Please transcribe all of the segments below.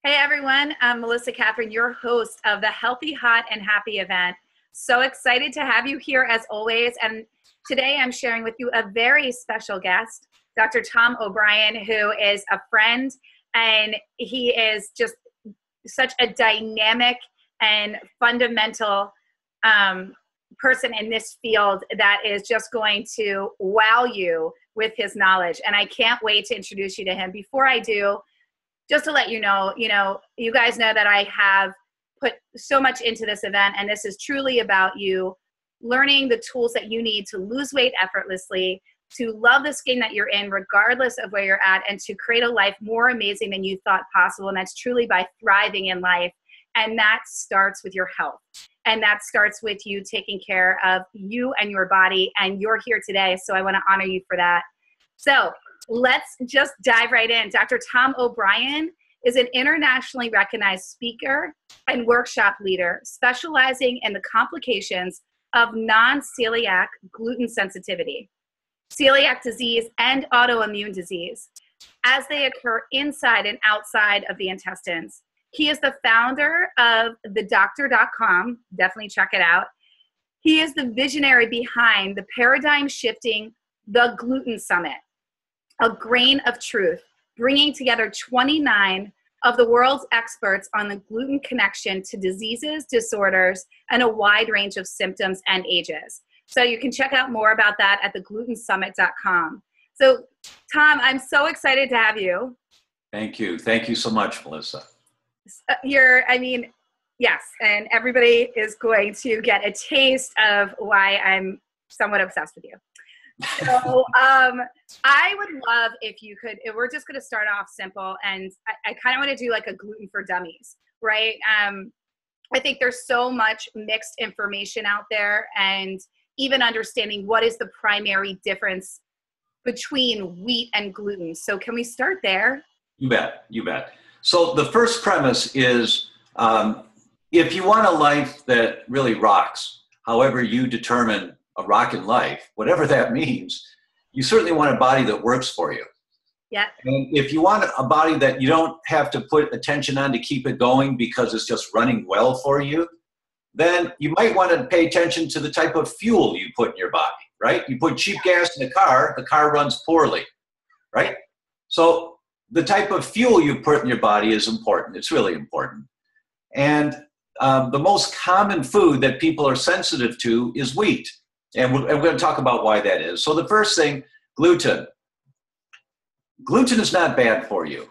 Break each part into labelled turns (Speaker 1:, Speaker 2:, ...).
Speaker 1: Hey everyone, I'm Melissa Kathryn, your host of the Healthy, Hot, and Happy event. So excited to have you here as always. And today I'm sharing with you a very special guest, Dr. Tom O'Brien, who is a friend, and he is just such a dynamic and fundamental person in this field that is just going to wow you with his knowledge. And I can't wait to introduce you to him. Before I do, just to let you know, you guys know that I have put so much into this event, and this is truly about you learning the tools that you need to lose weight effortlessly, to love the skin that you're in regardless of where you're at, and to create a life more amazing than you thought possible. And that's truly by thriving in life. And that starts with your health. And that starts with you taking care of you and your body. And you're here today, so I want to honor you for that. So let's just dive right in. Dr. Tom O'Brien is an internationally recognized speaker and workshop leader specializing in the complications of non-celiac gluten sensitivity, celiac disease, and autoimmune disease as they occur inside and outside of the intestines. He is the founder of thedoctor.com. Definitely check it out. He is the visionary behind the paradigm-shifting The Gluten Summit, a grain of truth, bringing together 29 of the world's experts on the gluten connection to diseases, disorders, and a wide range of symptoms and ages. So you can check out more about that at theglutensummit.com. So Tom, I'm so excited to have you.
Speaker 2: Thank you. Thank you so much, Melissa.
Speaker 1: Yes, and everybody is going to get a taste of why I'm somewhat obsessed with you. So I would love if you could, if we're just going to start off simple, and I kind of want to do like a gluten for dummies, right? I think there's so much mixed information out there, and even understanding what is the primary difference between wheat and gluten. So can we start there?
Speaker 2: You bet. You bet. So the first premise is if you want a life that really rocks, however you determine a rockin' life, whatever that means, you certainly want a body that works for you.
Speaker 1: Yeah.
Speaker 2: And if you want a body that you don't have to put attention on to keep it going because it's just running well for you, then you might want to pay attention to the type of fuel you put in your body, right? You put cheap gas in the car runs poorly, right? So the type of fuel you put in your body is important. It's really important. And the most common food that people are sensitive to is wheat. And we're going to talk about why that is. So the first thing, gluten. Gluten is not bad for you.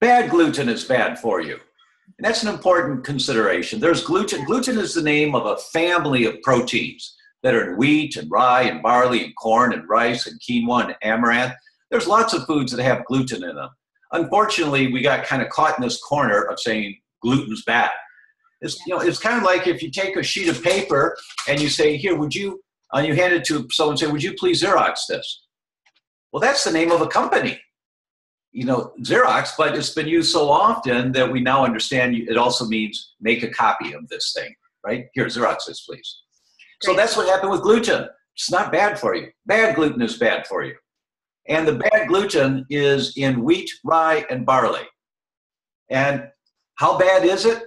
Speaker 2: Bad gluten is bad for you. And that's an important consideration. There's gluten. Gluten is the name of a family of proteins that are in wheat and rye and barley and corn and rice and quinoa and amaranth. There's lots of foods that have gluten in them. Unfortunately, we got kind of caught in this corner of saying gluten's bad. It's kind of like if you take a sheet of paper and you say, here, would you, you hand it to someone and say, would you please Xerox this? Well, that's the name of a company, Xerox, but it's been used so often that we now understand it also means make a copy of this thing, right? Here, Xerox this, please. So that's what happened with gluten. It's not bad for you. Bad gluten is bad for you. And the bad gluten is in wheat, rye, and barley. And how bad is it?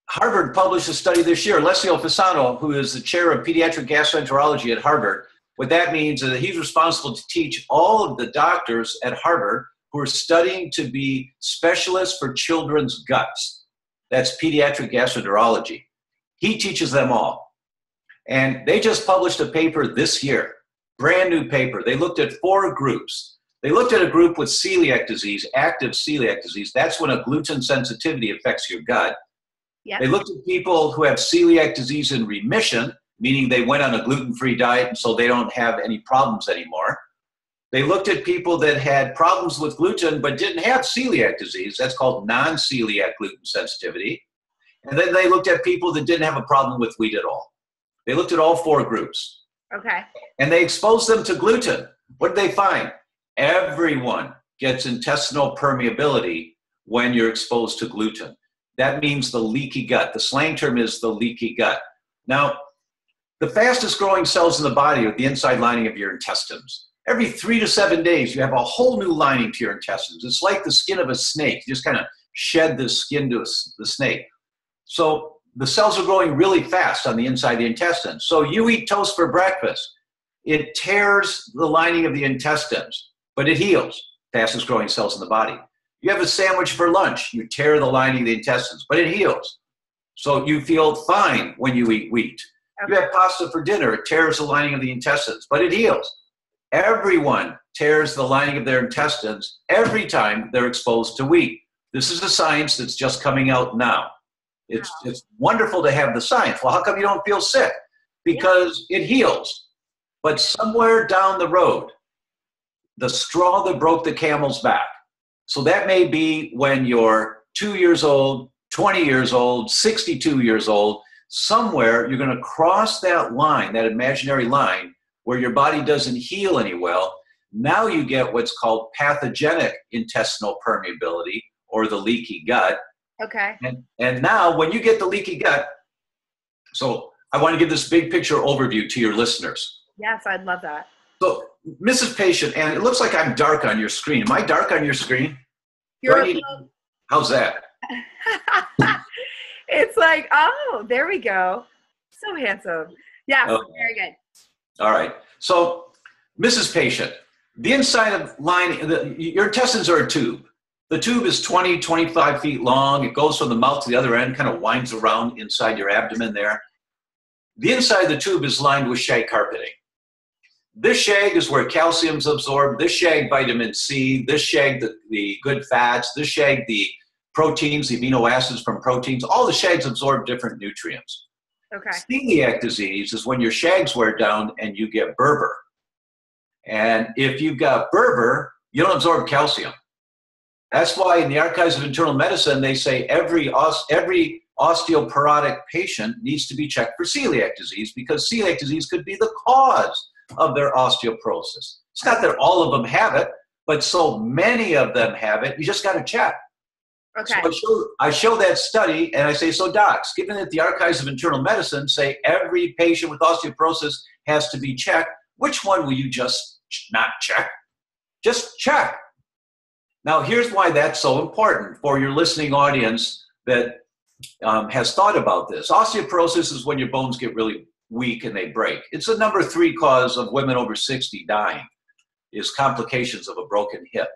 Speaker 2: Harvard published a study this year. Alessio Fasano, who is the chair of pediatric gastroenterology at Harvard, what that means is that he's responsible to teach all of the doctors at Harvard who are studying to be specialists for children's guts. That's pediatric gastroenterology. He teaches them all. And they just published a paper this year, brand new paper. They looked at 4 groups. They looked at a group with celiac disease, active celiac disease. That's when a gluten sensitivity affects your gut.
Speaker 1: Yep.
Speaker 2: They looked at people who have celiac disease in remission, meaning they went on a gluten-free diet and so they don't have any problems anymore. They looked at people that had problems with gluten but didn't have celiac disease. That's called non-celiac gluten sensitivity. And then they looked at people that didn't have a problem with wheat at all. They looked at all 4 groups.
Speaker 1: Okay.
Speaker 2: And they exposed them to gluten. What did they find? Everyone gets intestinal permeability when you're exposed to gluten. That means the leaky gut. The slang term is the leaky gut. Now, the fastest growing cells in the body are the inside lining of your intestines. Every 3 to 7 days, you have a whole new lining to your intestines. It's like the skin of a snake. You just kind of shed the skin to the snake. So the cells are growing really fast on the inside of the intestines. So you eat toast for breakfast. It tears the lining of the intestines, but it heals. Fastest growing cells in the body. You have a sandwich for lunch. You tear the lining of the intestines, but it heals. So you feel fine when you eat wheat. Okay. You have pasta for dinner. It tears the lining of the intestines, but it heals. Everyone tears the lining of their intestines every time they're exposed to wheat. This is a science that's just coming out now. It's wonderful to have the science. Well, how come you don't feel sick? Because it heals. But somewhere down the road, the straw that broke the camel's back. So that may be when you're 2 years old, 20 years old, 62 years old. Somewhere you're going to cross that line, that imaginary line, where your body doesn't heal any well. Now you get what's called pathogenic intestinal permeability, or the leaky gut.
Speaker 1: Okay.
Speaker 2: And now when you get the leaky gut, so I want to give this big picture overview to your listeners.
Speaker 1: Yes, I'd love that.
Speaker 2: So Mrs. Patient, and it looks like I'm dark on your screen. Am I dark on your screen? How's that?
Speaker 1: It's like, oh, there we go. So handsome. Yeah, okay. Very good.
Speaker 2: All right. So, Mrs. Patient, the inside of lining, your intestines are a tube. The tube is 20, 25 feet long. It goes from the mouth to the other end, kind of winds around inside your abdomen there. The inside of the tube is lined with shag carpeting. This shag is where calcium's absorbed. This shag, vitamin C. This shag, the good fats. This shag, the proteins, the amino acids from proteins. All the shags absorb different nutrients.
Speaker 1: Okay.
Speaker 2: Celiac disease is when your shags wear down and you get Berber. And if you've got Berber, you don't absorb calcium. That's why in the Archives of Internal Medicine, they say every osteoporotic patient needs to be checked for celiac disease, because celiac disease could be the cause of their osteoporosis. It's not that all of them have it, but so many of them have it, you just got to check.
Speaker 1: Okay.
Speaker 2: So I show that study and I say, so docs, given that the Archives of Internal Medicine say every patient with osteoporosis has to be checked, which one will you just not check? Just check. Now, here's why that's so important for your listening audience that has thought about this. Osteoporosis is when your bones get really weak and they break. It's the number 3 cause of women over 60 dying, is complications of a broken hip.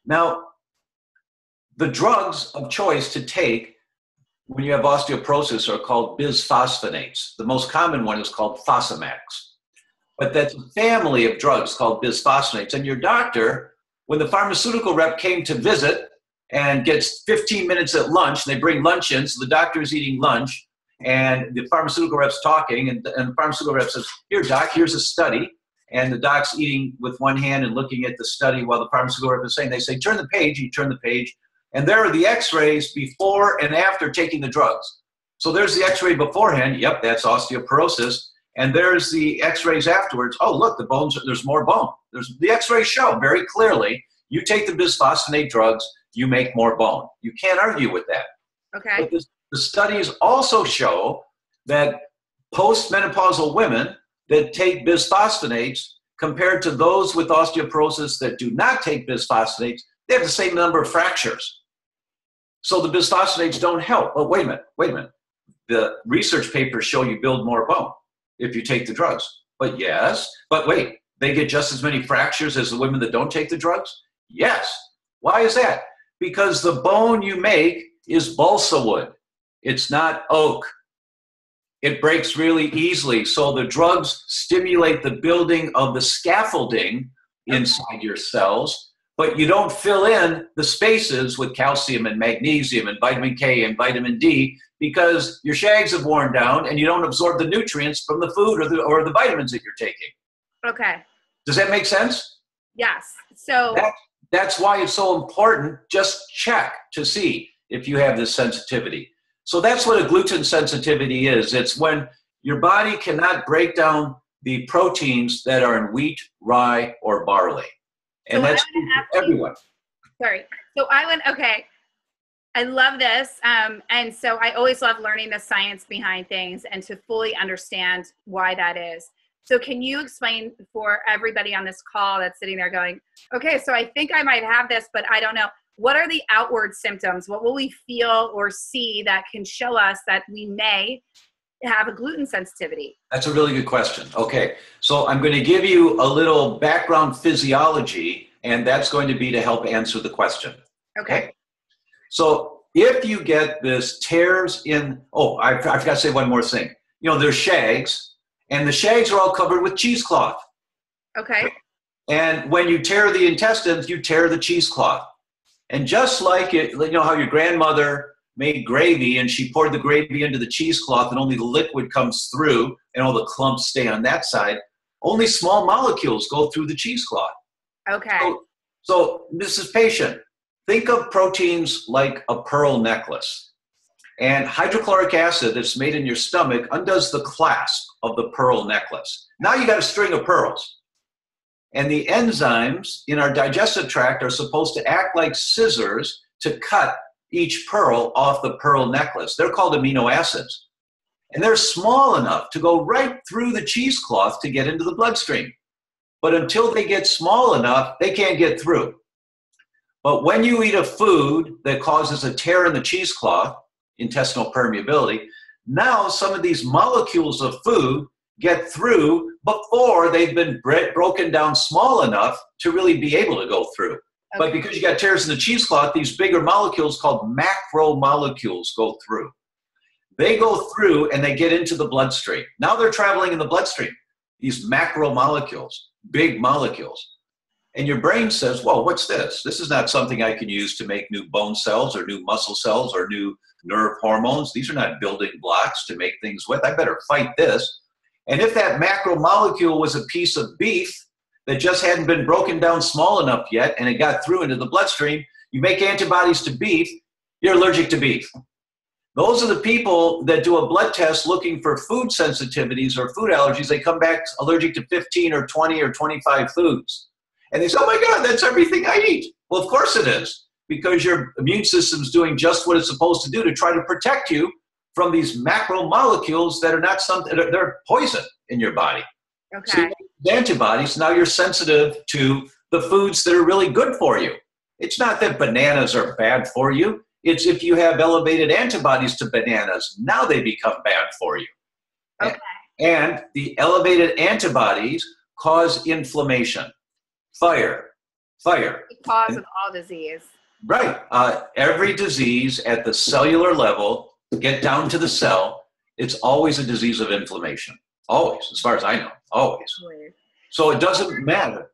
Speaker 2: Now, the drugs of choice to take when you have osteoporosis are called bisphosphonates. The most common one is called Fosamax. But that's a family of drugs called bisphosphonates. And your doctor, when the pharmaceutical rep came to visit and gets 15 minutes at lunch, and they bring lunch in, so the doctor is eating lunch, and the pharmaceutical rep's talking, and the pharmaceutical rep says, here, doc, here's a study. And the doc's eating with one hand and looking at the study while the pharmaceutical rep is saying, they say, turn the page, you turn the page. And there are the x-rays before and after taking the drugs. So there's the x-ray beforehand. Yep, that's osteoporosis. And there's the x-rays afterwards. Oh, look, the bones, there's more bone. The x-rays show very clearly, you take the bisphosphonate drugs, you make more bone. You can't argue with that.
Speaker 1: Okay.
Speaker 2: But the studies also show that postmenopausal women that take bisphosphonates compared to those with osteoporosis that do not take bisphosphonates, they have the same number of fractures. So the bisphosphonates don't help. Well, wait a minute. The research papers show you build more bone if you take the drugs. But yes, but wait, they get just as many fractures as the women that don't take the drugs? Yes. Why is that? Because the bone you make is balsa wood. It's not oak. It breaks really easily. So the drugs stimulate the building of the scaffolding inside your cells, but you don't fill in the spaces with calcium and magnesium and vitamin K and vitamin D, because your shags have worn down and you don't absorb the nutrients from the food or the vitamins that you're taking.
Speaker 1: Okay.
Speaker 2: Does that make sense?
Speaker 1: Yes. So
Speaker 2: that's why it's so important. Just check to see if you have this sensitivity. So that's what a gluten sensitivity is. It's when your body cannot break down the proteins that are in wheat, rye, or barley. And that's everyone.
Speaker 1: Sorry. So okay. I love this. And so I always love learning the science behind things and to fully understand why that is. So can you explain for everybody on this call that's sitting there going, okay, so I think I might have this, but I don't know. What are the outward symptoms? What will we feel or see that can show us that we may have a gluten sensitivity?
Speaker 2: That's a really good question. Okay, so I'm going to give you a little background physiology, and that's going to be to help answer the question.
Speaker 1: Okay.
Speaker 2: So if you get this tears in, I forgot to say one more thing. You know, there's shags, and the shags are all covered with cheesecloth.
Speaker 1: Okay.
Speaker 2: And when you tear the intestines, you tear the cheesecloth. And just like it, you know how your grandmother made gravy and she poured the gravy into the cheesecloth and only the liquid comes through and all the clumps stay on that side, only small molecules go through the cheesecloth.
Speaker 1: Okay.
Speaker 2: So Mrs. Patient, think of proteins like a pearl necklace. And hydrochloric acid that's made in your stomach undoes the clasp of the pearl necklace. Now you got a string of pearls. And the enzymes in our digestive tract are supposed to act like scissors to cut each pearl off the pearl necklace. They're called amino acids. And they're small enough to go right through the cheesecloth to get into the bloodstream. But until they get small enough, they can't get through. But when you eat a food that causes a tear in the cheesecloth, intestinal permeability, now some of these molecules of food get through before they've been broken down small enough to really be able to go through. Okay. But because you got tears in the cheesecloth, these bigger molecules called macromolecules go through. They go through and they get into the bloodstream. Now they're traveling in the bloodstream, these macromolecules, big molecules. And your brain says, well, what's this? This is not something I can use to make new bone cells or new muscle cells or new nerve hormones. These are not building blocks to make things with. I better fight this. And if that macromolecule was a piece of beef that just hadn't been broken down small enough yet and it got through into the bloodstream, you make antibodies to beef, you're allergic to beef. Those are the people that do a blood test looking for food sensitivities or food allergies. They come back allergic to 15 or 20 or 25 foods. And they say, oh my God, that's everything I eat. Well, of course it is, because your immune system's doing just what it's supposed to do to try to protect you from these macromolecules that are not something, they're poison in your body.
Speaker 1: Okay.
Speaker 2: So you make antibodies, now you're sensitive to the foods that are really good for you. It's not that bananas are bad for you. It's if you have elevated antibodies to bananas, now they become bad for you.
Speaker 1: Okay.
Speaker 2: And the elevated antibodies cause inflammation, fire.
Speaker 1: The cause of all disease.
Speaker 2: Right. Every disease at the cellular level, get down to the cell, it's always a disease of inflammation. Always, as far as I know, always. So it doesn't matter.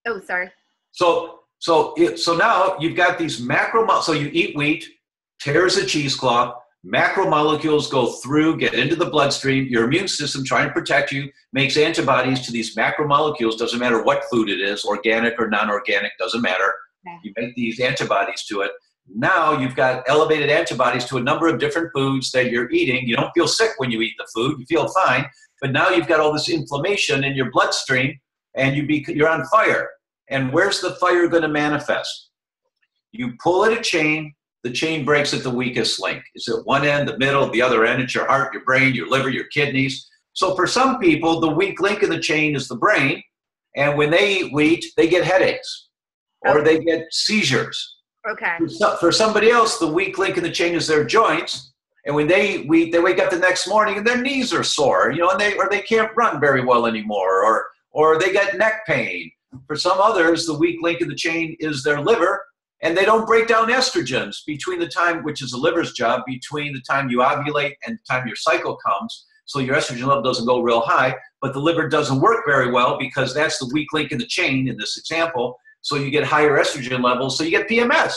Speaker 1: Oh, sorry.
Speaker 2: So now you've got these so you eat wheat, tears the cheesecloth, macromolecules go through, get into the bloodstream, your immune system trying to protect you, makes antibodies to these macromolecules, doesn't matter what food it is, organic or non-organic, doesn't matter. Okay. You make these antibodies to it. Now you've got elevated antibodies to a number of different foods that you're eating. You don't feel sick when you eat the food, you feel fine, but now you've got all this inflammation in your bloodstream and you're on fire. And where's the fire going to manifest? You pull at a chain, the chain breaks at the weakest link. It's at one end, the middle, the other end, it's your heart, your brain, your liver, your kidneys. So for some people, the weak link in the chain is the brain, and when they eat wheat, they get headaches or they get seizures.
Speaker 1: Okay.
Speaker 2: For somebody else, the weak link in the chain is their joints, and when they eat wheat, they wake up the next morning and their knees are sore, and they can't run very well anymore, or they get neck pain. For some others, the weak link in the chain is their liver, and they don't break down estrogens between the time, which is the liver's job, between the time you ovulate and the time your cycle comes. So your estrogen level doesn't go real high, but the liver doesn't work very well because that's the weak link in the chain in this example. So you get higher estrogen levels, so you get PMS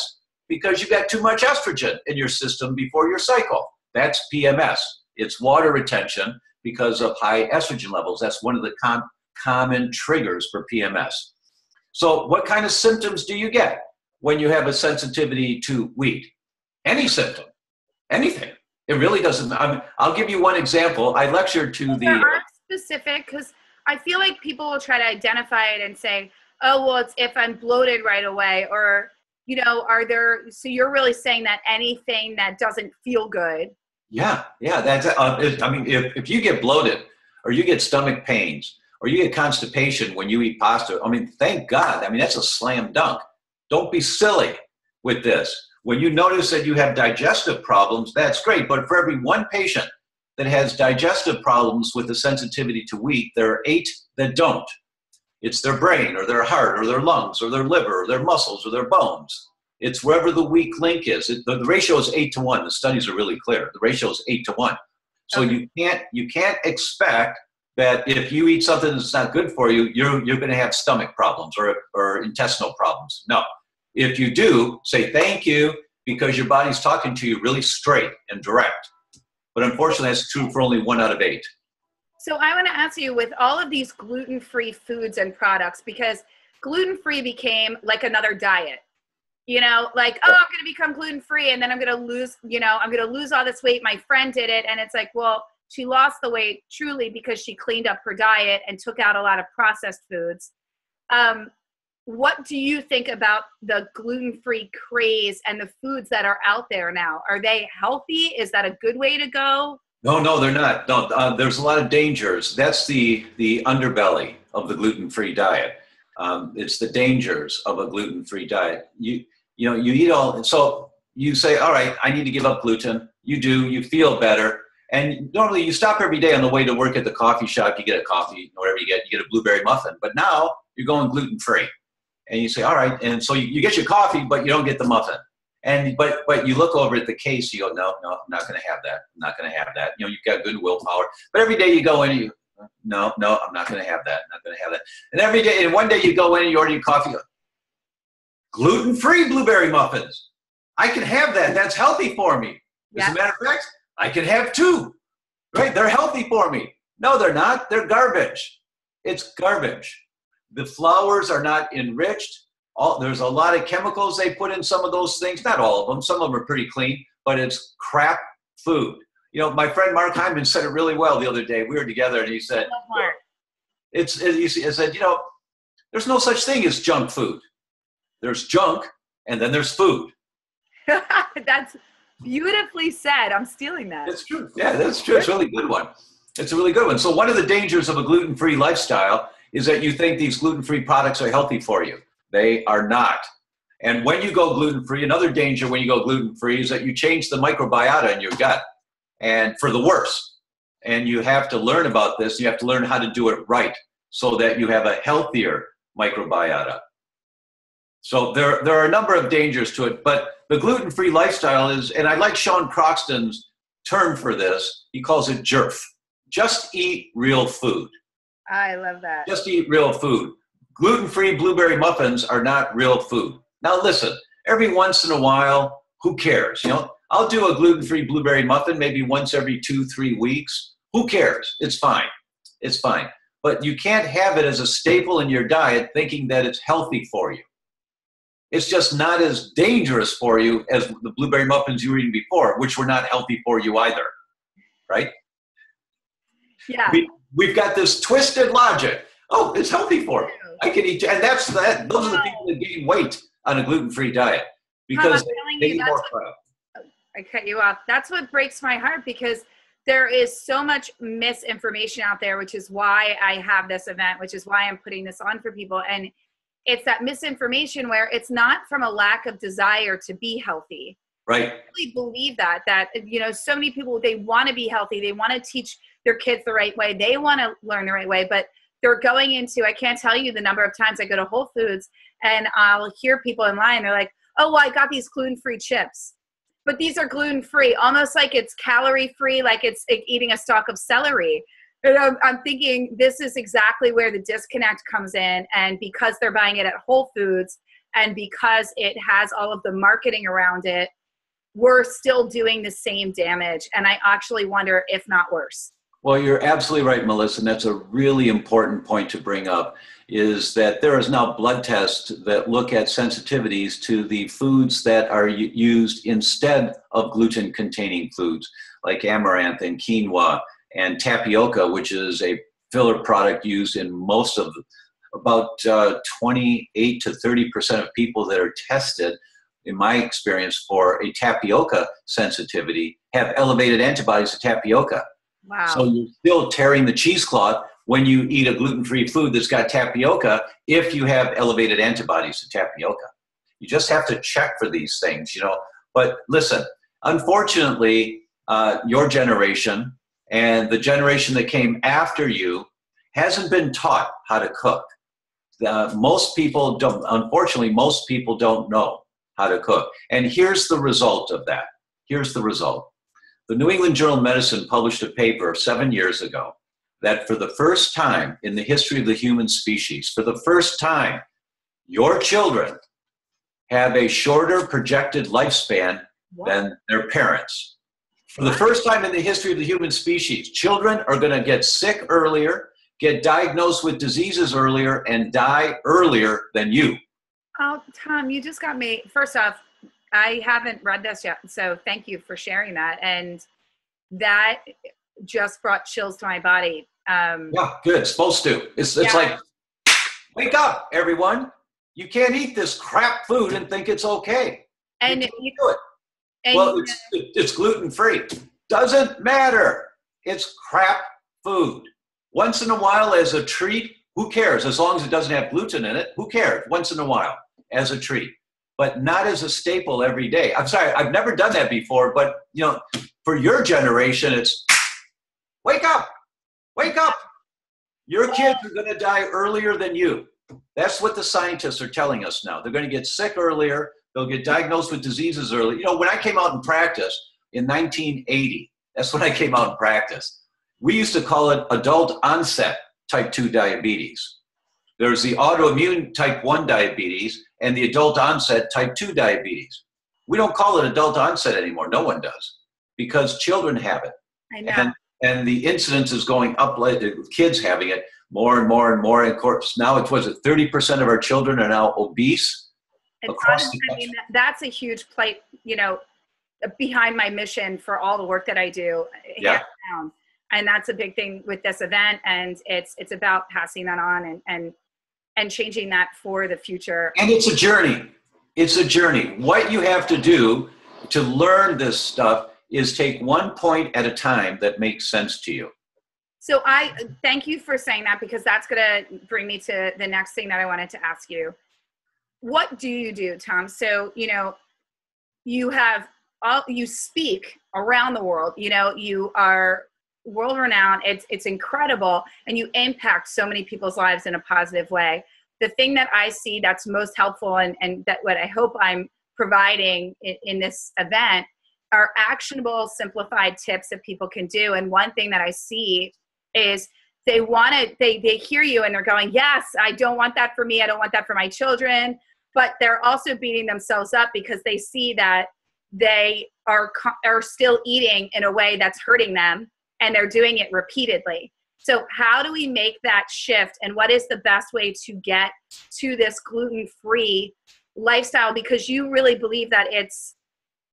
Speaker 2: because you've got too much estrogen in your system before your cycle. That's PMS. It's water retention because of high estrogen levels. That's one of the common triggers for PMS. So what kind of symptoms do you get when you have a sensitivity to wheat? Any symptom, anything. It really doesn't. I'll give you one example. I lectured to the...
Speaker 1: There are specific, because I feel like people will try to identify it and say, oh, well, it's if I'm bloated right away, or, so you're really saying that anything that doesn't feel good.
Speaker 2: Yeah, that's, if you get bloated or you get stomach pains, or you get constipation when you eat pasta, I mean, thank God. I mean, that's a slam dunk. Don't be silly with this. When you notice that you have digestive problems, that's great. But for every one patient that has digestive problems with the sensitivity to wheat, there are 8 that don't. It's their brain or their heart or their lungs or their liver or their muscles or their bones. It's wherever the weak link is. The ratio is 8-to-1. The studies are really clear. The ratio is 8-to-1. So okay. you can't expect that if you eat something that's not good for you, you're going to have stomach problems or intestinal problems. No. If you do, say thank you, because your body's talking to you really straight and direct. But unfortunately, that's true for only 1 out of 8.
Speaker 1: So I want to ask you, with all of these gluten-free foods and products, because gluten-free became like another diet, you know, like, oh, I'm going to become gluten-free and then I'm going to lose, you know, I'm going to lose all this weight. My friend did it. And it's like, well, she lost the weight truly because she cleaned up her diet and took out a lot of processed foods. What do you think about the gluten-free craze and the foods that are out there now? Are they healthy? Is that a good way to go?
Speaker 2: No, they're not. No, there's a lot of dangers. That's the underbelly of the gluten-free diet. It's the dangers of a gluten-free diet. You eat all, so you say, all right, I need to give up gluten. You do, you feel better. And normally you stop every day on the way to work at the coffee shop, you get a coffee, whatever you get a blueberry muffin. But now you're going gluten-free. And you say, all right, and so you get your coffee, but you don't get the muffin. And but you look over at the case, you go, no, I'm not going to have that. I'm not going to have that. You know, you've got good willpower. But every day you go in and you, no, I'm not going to have that. I'm not going to have that. And every day, and one day you go in and you order your coffee, gluten-free blueberry muffins. I can have that. That's healthy for me. As a matter of fact, I can have 2. Right? They're healthy for me. No, they're not. They're garbage. It's garbage. The flours are not enriched. There's a lot of chemicals they put in some of those things. Not all of them. Some of them are pretty clean, but it's crap food. You know, my friend Mark Hyman said it really well the other day. We were together, and he said, he said, you know, there's no such thing as junk food. There's junk, and then there's food.
Speaker 1: That's beautifully said. I'm stealing that.
Speaker 2: That's true. Yeah, that's true. It's a really good one. It's a really good one. So one of the dangers of a gluten-free lifestyle is that you think these gluten-free products are healthy for you. They are not. And when you go gluten-free, another danger when you go gluten-free is that you change the microbiota in your gut, and for the worse. And you have to learn about this. You have to learn how to do it right so that you have a healthier microbiota. So there are a number of dangers to it, but the gluten-free lifestyle is, and I like Sean Croxton's term for this, he calls it JERF. Just eat real food.
Speaker 1: I love that.
Speaker 2: Just eat real food. Gluten-free blueberry muffins are not real food. Now listen, every once in a while, who cares? You know, I'll do a gluten-free blueberry muffin maybe once every 2-3 weeks. Who cares? It's fine. It's fine. But you can't have it as a staple in your diet thinking that it's healthy for you. It's just not as dangerous for you as the blueberry muffins you were eating before, which were not healthy for you either, right?
Speaker 1: Yeah.
Speaker 2: We've got this twisted logic. Oh, it's healthy for me. I can eat, and that's that. Those are the people that gain weight on a gluten-free diet because they eat more crap.
Speaker 1: I cut you off. That's what breaks my heart, because there is so much misinformation out there, which is why I have this event, which is why I'm putting this on for people. And it's that misinformation where it's not from a lack of desire to be healthy.
Speaker 2: Right.
Speaker 1: I really believe that, you know, so many people, they want to be healthy. They want to teach their kids the right way. They want to learn the right way, but they're going into, I can't tell you the number of times I go to Whole Foods and I'll hear people in line. They're like, oh, well, I got these gluten-free chips, but these are gluten-free, almost like it's calorie-free, like it's like eating a stalk of celery. And I'm thinking this is exactly where the disconnect comes in. And because they're buying it at Whole Foods and because it has all of the marketing around it, we're still doing the same damage. And I actually wonder if not worse.
Speaker 2: Well, you're absolutely right, Melissa, and that's a really important point to bring up, is that there is now blood tests that look at sensitivities to the foods that are used instead of gluten-containing foods, like amaranth and quinoa and tapioca, which is a filler product used in most of, about 28 to 30% of people that are tested, in my experience, for a tapioca sensitivity have elevated antibodies to tapioca.
Speaker 1: Wow.
Speaker 2: So you're still tearing the cheesecloth when you eat a gluten-free food that's got tapioca if you have elevated antibodies to tapioca. You just have to check for these things, you know. But listen, unfortunately, your generation and the generation that came after you hasn't been taught how to cook. Most people don't, unfortunately, most people don't know how to cook. And here's the result of that. Here's the result. The New England Journal of Medicine published a paper 7 years ago that for the first time in the history of the human species, for the first time, your children have a shorter projected lifespan than their parents. For the first time in the history of the human species, children are going to get sick earlier, get diagnosed with diseases earlier, and die earlier than you.
Speaker 1: Oh, Tom, you just got me. First off, I haven't read this yet, so thank you for sharing that. And that just brought chills to my body.
Speaker 2: Yeah, good. It's supposed to. It's like, wake up, everyone. You can't eat this crap food and think it's okay.
Speaker 1: And
Speaker 2: you do it. Well, it's gluten-free. Doesn't matter. It's crap food. Once in a while as a treat, who cares? As long as it doesn't have gluten in it, who cares? Once in a while as a treat, but not as a staple every day. I'm sorry, I've never done that before, but you know, for your generation, it's wake up, wake up. Your kids are going to die earlier than you. That's what the scientists are telling us now. They're going to get sick earlier. They'll get diagnosed with diseases early. You know, when I came out in practice in 1980, that's when I came out in practice. We used to call it adult onset type 2 diabetes. There's the autoimmune type 1 diabetes and the adult onset type 2 diabetes. We don't call it adult onset anymore. No one does, because children have it.
Speaker 1: I know.
Speaker 2: And the incidence is going up, with kids having it more and more and more. And of course, now it's, 30% of our children are now obese.
Speaker 1: Honestly, I mean, that's a huge plate, you know, behind my mission for all the work that I do.
Speaker 2: Yeah.
Speaker 1: And that's a big thing with this event. And it's about passing that on and changing that for the future.
Speaker 2: And it's a journey. It's a journey. What you have to do to learn this stuff is take one point at a time that makes sense to you.
Speaker 1: So I thank you for saying that, because that's going to bring me to the next thing that I wanted to ask you. What do you do, Tom? So, you know, you speak around the world, you know, you are world renowned. It's incredible. And you impact so many people's lives in a positive way. The thing that I see that's most helpful and that what I hope I'm providing in this event are actionable, simplified tips that people can do. And one thing that I see is they hear you and they're going, yes, I don't want that for me. I don't want that for my children. But they're also beating themselves up because they see that they are still eating in a way that's hurting them, and they're doing it repeatedly. So how do we make that shift, and what is the best way to get to this gluten-free lifestyle? Because you really believe that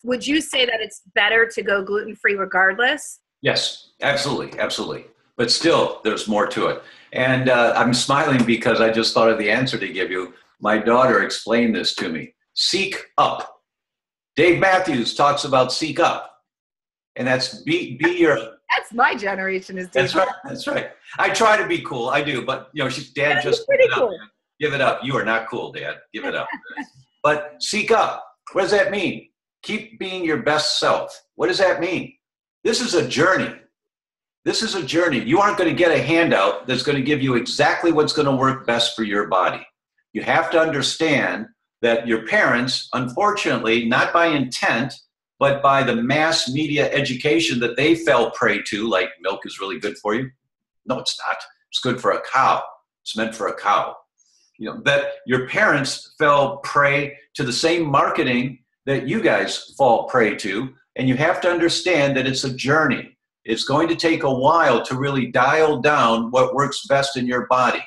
Speaker 1: would you say that it's better to go gluten-free regardless?
Speaker 2: Yes, absolutely, absolutely. But still, there's more to it. And I'm smiling because I just thought of the answer to give you. My daughter explained this to me. Seek up. Dave Matthews talks about seek up. And that's be your...
Speaker 1: That's my generation. Is
Speaker 2: That's right. That's right. I try to be cool. I do. But, you know, Dad, just
Speaker 1: pretty cool.
Speaker 2: Give it up. You are not cool, Dad. Give it up. But seek up. What does that mean? Keep being your best self. What does that mean? This is a journey. This is a journey. You aren't going to get a handout that's going to give you exactly what's going to work best for your body. You have to understand that your parents, unfortunately, not by intent, but by the mass media education that they fell prey to, like milk is really good for you. No, it's not. It's good for a cow. It's meant for a cow. You know, that your parents fell prey to the same marketing that you guys fall prey to. And you have to understand that it's a journey. It's going to take a while to really dial down what works best in your body.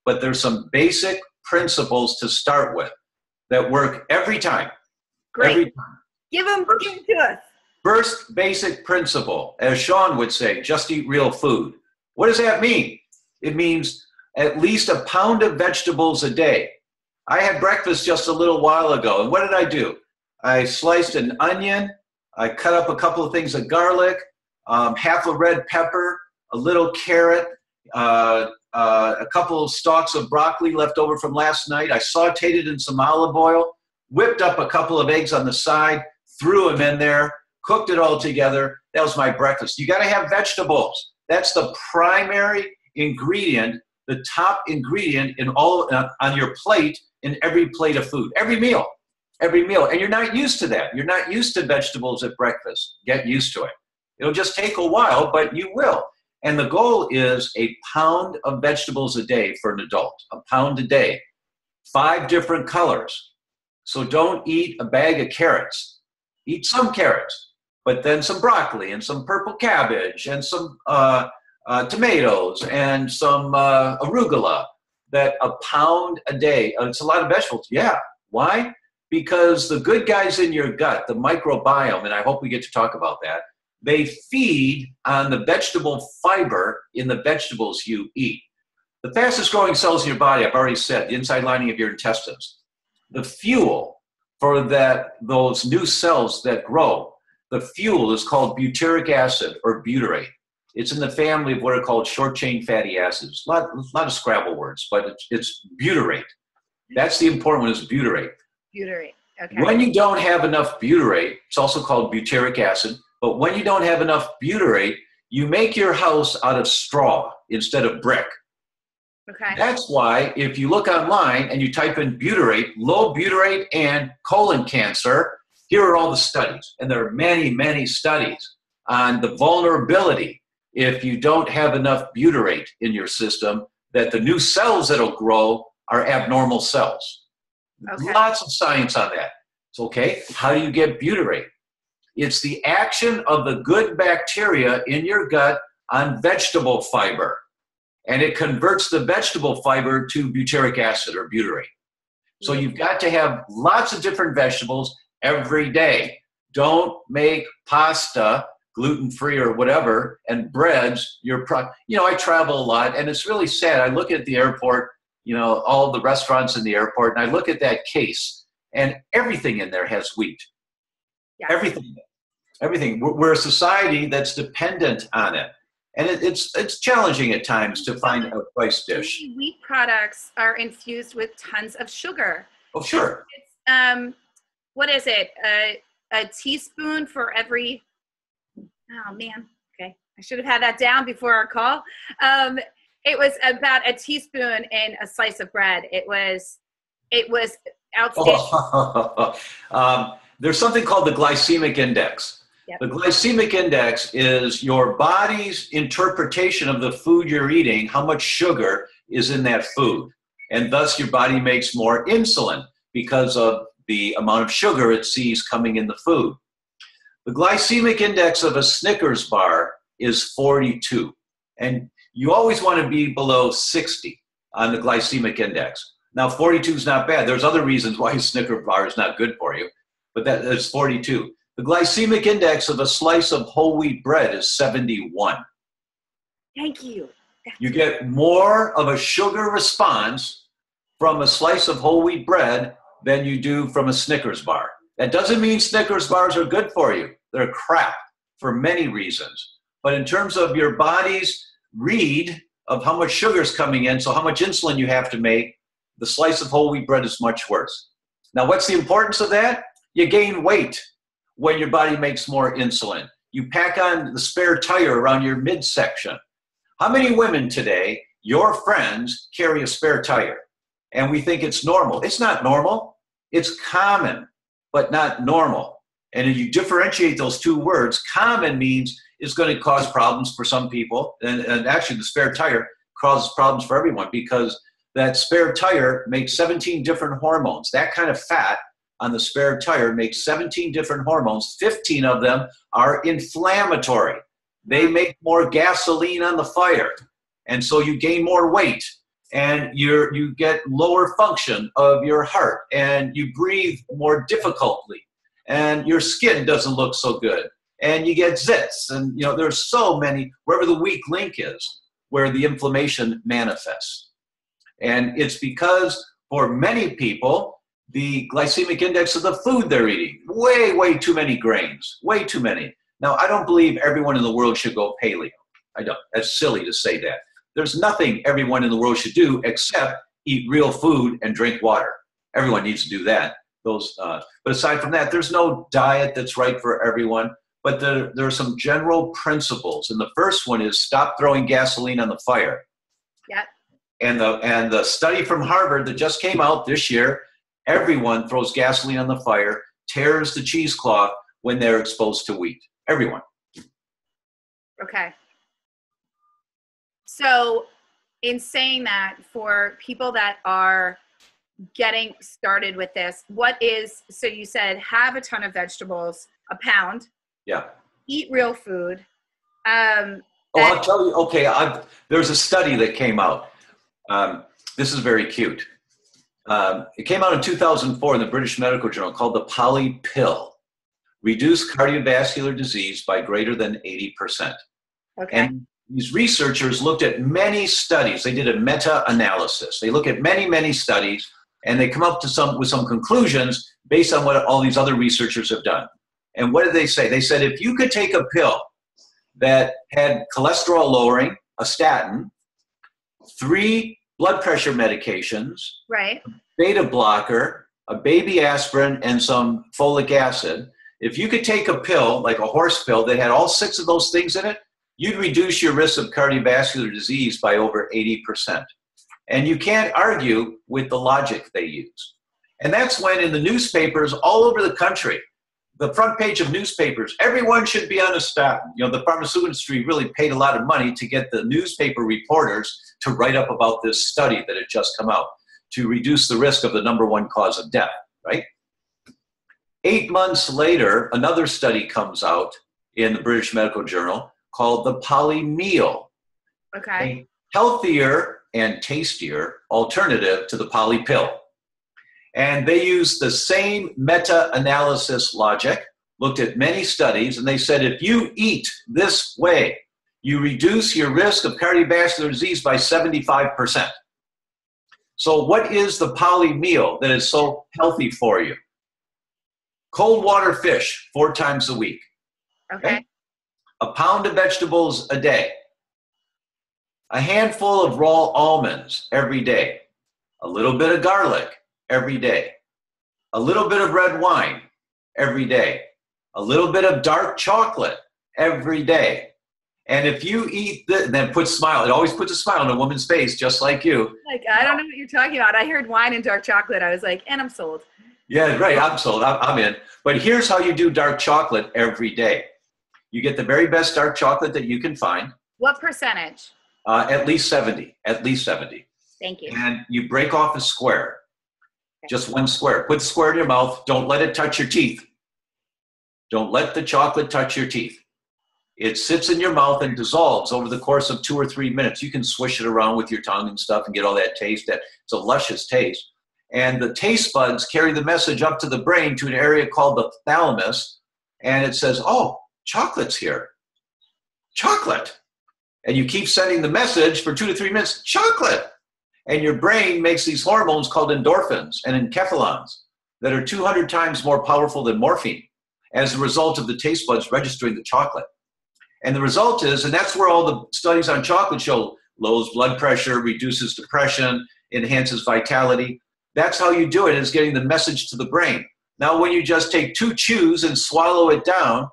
Speaker 2: But there's some basic principles to start with that work every time.
Speaker 1: Great.
Speaker 2: Every time.
Speaker 1: Give them to us.
Speaker 2: First basic principle, as Sean would say, just eat real food. What does that mean? It means at least a pound of vegetables a day. I had breakfast just a little while ago, and what did I do? I sliced an onion, I cut up a couple of things of garlic, half a red pepper, a little carrot, a couple of stalks of broccoli left over from last night. I sauteed it in some olive oil, whipped up a couple of eggs on the side, threw them in there, cooked it all together. That was my breakfast. You got to have vegetables. That's the primary ingredient, the top ingredient in all on your plate, in every plate of food, every meal. And you're not used to that. You're not used to vegetables at breakfast. Get used to it. It'll just take a while, but you will. And the goal is a pound of vegetables a day for an adult, a pound a day, 5 different colors. So don't eat a bag of carrots. Eat some carrots, but then some broccoli and some purple cabbage and some tomatoes and some arugula. That a pound a day. It's a lot of vegetables. Yeah. Why? Because the good guys in your gut, the microbiome, and I hope we get to talk about that, they feed on the vegetable fiber in the vegetables you eat. The fastest growing cells in your body, I've already said, the inside lining of your intestines. The fuel for those new cells that grow, the fuel is called butyric acid or butyrate. It's in the family of what are called short-chain fatty acids. A lot of Scrabble words, but it's butyrate. That's the important one, is butyrate.
Speaker 1: Butyrate, okay.
Speaker 2: When you don't have enough butyrate, it's also called butyric acid, but when you don't have enough butyrate, you make your house out of straw instead of brick.
Speaker 1: Okay.
Speaker 2: That's why if you look online and you type in butyrate, low butyrate and colon cancer, here are all the studies. And there are many, many studies on the vulnerability if you don't have enough butyrate in your system, that the new cells that'll grow are abnormal cells. Okay. Lots of science on that. It's okay. How do you get butyrate? It's the action of the good bacteria in your gut on vegetable fiber. And it converts the vegetable fiber to butyric acid or butyrate. So you've got to have lots of different vegetables every day. Don't make pasta, gluten-free or whatever, and breads. I travel a lot, and it's really sad. I look at the airport, all the restaurants in the airport, and I look at that case, and everything in there has wheat. Yeah. Everything. We're a society that's dependent on it. And it's challenging at times to find a rice dish.
Speaker 1: Wheat products are infused with tons of sugar.
Speaker 2: Oh, sure.
Speaker 1: It's, what is it? A teaspoon for every, oh man, okay. I should have had that down before our call. It was about a teaspoon in a slice of bread. It was outstanding.
Speaker 2: There's something called the glycemic index. Yep. The glycemic index is your body's interpretation of the food you're eating, how much sugar is in that food. And thus your body makes more insulin because of the amount of sugar it sees coming in the food. The glycemic index of a Snickers bar is 42. And you always want to be below 60 on the glycemic index. Now, 42 is not bad. There's other reasons why a Snickers bar is not good for you, but that's 42. The glycemic index of a slice of whole wheat bread is 71.
Speaker 1: Thank you.
Speaker 2: You get more of a sugar response from a slice of whole wheat bread than you do from a Snickers bar. That doesn't mean Snickers bars are good for you. They're crap for many reasons. But in terms of your body's read of how much sugar is coming in, so how much insulin you have to make, the slice of whole wheat bread is much worse. Now, what's the importance of that? You gain weight when your body makes more insulin. You pack on the spare tire around your midsection. How many women today, your friends, carry a spare tire? And we think it's normal. It's not normal. It's common, but not normal. And if you differentiate those two words, common means it's going to cause problems for some people. And actually, the spare tire causes problems for everyone because that spare tire makes 17 different hormones. That kind of fat on the spare tire makes 17 different hormones. 15 of them are inflammatory. They make more gasoline on the fire. And so you gain more weight and you get lower function of your heart and you breathe more difficultly and your skin doesn't look so good and you get zits. And there's so many, wherever the weak link is, where the inflammation manifests. And it's because for many people, the glycemic index of the food they're eating, way too many grains, way too many. Now, I don't believe everyone in the world should go paleo. I don't. That's silly to say that. there's nothing everyone in the world should do except eat real food and drink water. Everyone needs to do that. But aside from that, there's no diet that's right for everyone. But there are some general principles. And the first one is stop throwing gasoline on the fire.
Speaker 1: Yeah.
Speaker 2: And the study from Harvard that just came out this year, everyone throws gasoline on the fire, tears the cheesecloth when they're exposed to wheat. Everyone.
Speaker 1: Okay. So in saying that, for people that are getting started with this, so you said have a ton of vegetables, a pound.
Speaker 2: Yeah.
Speaker 1: Eat real food.
Speaker 2: I'll tell you, okay, there's a study that came out. This is very cute. It came out in 2004 in the British Medical Journal called the Poly Pill. Reduce cardiovascular disease by greater than 80%.
Speaker 1: Okay.
Speaker 2: And these researchers looked at many studies. They did a meta-analysis. They look at many, many studies, and they come up with some conclusions based on what all these other researchers have done. And what did they say? They said if you could take a pill that had cholesterol lowering, a statin, 3 blood pressure medications,
Speaker 1: right,
Speaker 2: beta blocker, a baby aspirin, and some folic acid, if you could take a pill, like a horse pill, that had all 6 of those things in it, you'd reduce your risk of cardiovascular disease by over 80%. And you can't argue with the logic they use. And that's when in the newspapers all over the country, the front page of newspapers, everyone should be on a statin. You know, the pharmaceutical industry really paid a lot of money to get the newspaper reporters to write up about this study that had just come out to reduce the risk of the #1 cause of death, right? 8 months later, another study comes out in the British Medical Journal called the Poly Meal.
Speaker 1: Okay.
Speaker 2: A healthier and tastier alternative to the Poly Pill. And they used the same meta-analysis logic, looked at many studies, and they said if you eat this way, you reduce your risk of cardiovascular disease by 75%. So what is the Poly Meal that is so healthy for you? Cold water fish 4 times a week.
Speaker 1: Okay.
Speaker 2: A pound of vegetables a day. A handful of raw almonds every day. A little bit of garlic every day. A little bit of red wine every day. A little bit of dark chocolate every day. And if you eat then put smile. It always puts a smile on a woman's face, just like you.
Speaker 1: Like, I don't know what you're talking about. I heard wine and dark chocolate. I was like, and I'm sold.
Speaker 2: Yeah, right. I'm sold. I'm in. But here's how you do dark chocolate every day. You get the very best dark chocolate that you can find.
Speaker 1: What percentage?
Speaker 2: At least 70. At least 70.
Speaker 1: Thank you.
Speaker 2: And you break off a square. Okay. Just 1 square. Put the square in your mouth. Don't let it touch your teeth. Don't let the chocolate touch your teeth. It sits in your mouth and dissolves over the course of 2 or 3 minutes. You can swish it around with your tongue and stuff and get all that taste. It's a luscious taste. And the taste buds carry the message up to the brain to an area called the thalamus. And it says, oh, chocolate's here. Chocolate. And you keep sending the message for 2 to 3 minutes, chocolate. And your brain makes these hormones called endorphins and enkephalins that are 200 times more powerful than morphine as a result of the taste buds registering the chocolate. And the result is, and that's where all the studies on chocolate show, lowers blood pressure, reduces depression, enhances vitality. That's how you do it, is getting the message to the brain. Now, when you just take 2 chews and swallow it down,